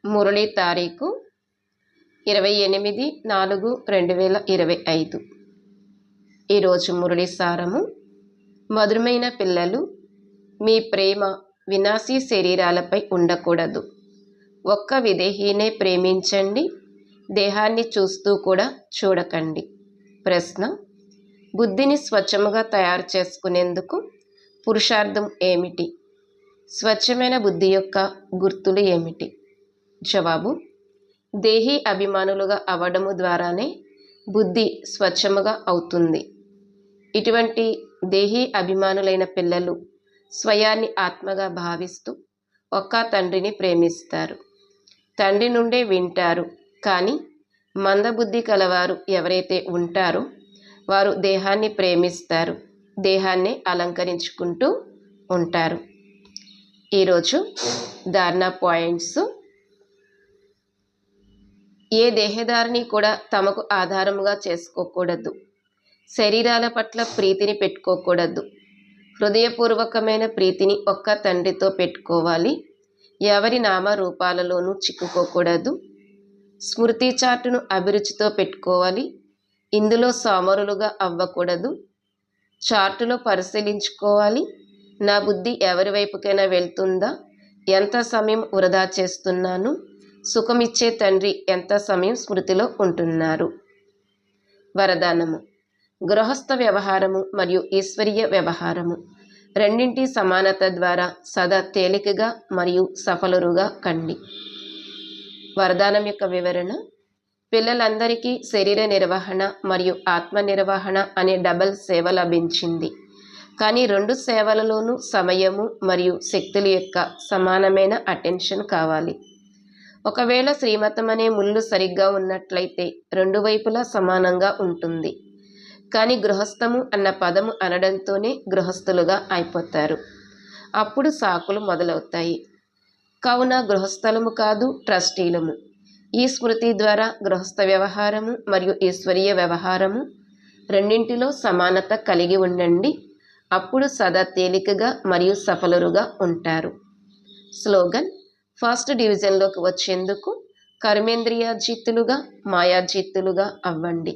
మురళి తారీఖు 28/4/2025. ఈరోజు మురళి సారము: మధురమైన పిల్లలు, మీ ప్రేమ వినాశీ శరీరాలపై ఉండకూడదు. ఒక్క విదేహీనే ప్రేమించండి, దేహాన్ని చూస్తూ కూడా చూడకండి. ప్రశ్న: బుద్ధిని స్వచ్ఛముగా తయారు చేసుకునేందుకు పురుషార్థం ఏమిటి? స్వచ్ఛమైన బుద్ధి యొక్క గుర్తులు ఏమిటి? జవాబు: దేహీ అభిమానులుగా అవ్వడము ద్వారానే బుద్ధి స్వచ్ఛముగా అవుతుంది. ఇటువంటి దేహీ అభిమానులైన పిల్లలు స్వయాన్ని ఆత్మగా భావిస్తూ ఒక్క తండ్రిని ప్రేమిస్తారు. తండ్రి నుండే వింటారు. కానీ మందబుద్ధి కలవారు ఎవరైతే ఉంటారో వారు దేహాన్ని ప్రేమిస్తారు, దేహాన్నే అలంకరించుకుంటూ ఉంటారు. ఈరోజు ధారణ పాయింట్స్: ఏ దేహదారిని కూడా తమకు ఆధారముగా చేసుకోకూడదు. శరీరాల పట్ల ప్రీతిని పెట్టుకోకూడదు. హృదయపూర్వకమైన ప్రీతిని ఒక్క తండ్రితో పెట్టుకోవాలి. ఎవరి నామరూపాలలోనూ చిక్కుకోకూడదు. స్మృతి చాటును అభిరుచితో పెట్టుకోవాలి. ఇందులో సోమరులుగా అవ్వకూడదు. చార్టులో పరిశీలించుకోవాలి. నా బుద్ధి ఎవరి వైపుకైనా వెళ్తుందా? ఎంత సమయం వృధా చేస్తున్నాను? సుఖమిచ్చే తండ్రి ఎంత సమయం స్మృతిలో ఉంటున్నారు? వరదానము: గృహస్థ వ్యవహారము మరియు ఈశ్వరీయ వ్యవహారము రెండింటి సమానత ద్వారా సదా తేలికగా మరియు సఫలురుగా కండి. వరదానం యొక్క వివరణ: పిల్లలందరికీ శరీర నిర్వహణ మరియు ఆత్మ నిర్వహణ అనే డబల్ సేవ లభించింది. కానీ రెండు సేవలలోనూ సమయము మరియు శక్తుల యొక్క సమానమైన అటెన్షన్ కావాలి. ఒకవేళ శ్రీమతం అనే ముళ్ళు సరిగ్గా ఉన్నట్లయితే రెండు వైపులా సమానంగా ఉంటుంది. కానీ గృహస్థము అన్న పదము అనడంతోనే గృహస్థులుగా అయిపోతారు. అప్పుడు సాకులు మొదలవుతాయి. కావున గృహస్థలము కాదు, ట్రస్టీలము. ఈ స్మృతి ద్వారా గృహస్థ వ్యవహారము మరియు ఈశ్వరీయ వ్యవహారము రెండింటిలో సమానత కలిగి ఉండండి. అప్పుడు సదా తేలికగా మరియు సఫలురుగా ఉంటారు. స్లోగన్: ఫస్ట్ డివిజన్లోకి వచ్చేందుకు కర్మేంద్రియాజిత్తులుగా, మాయాజిత్తులుగా అవ్వండి.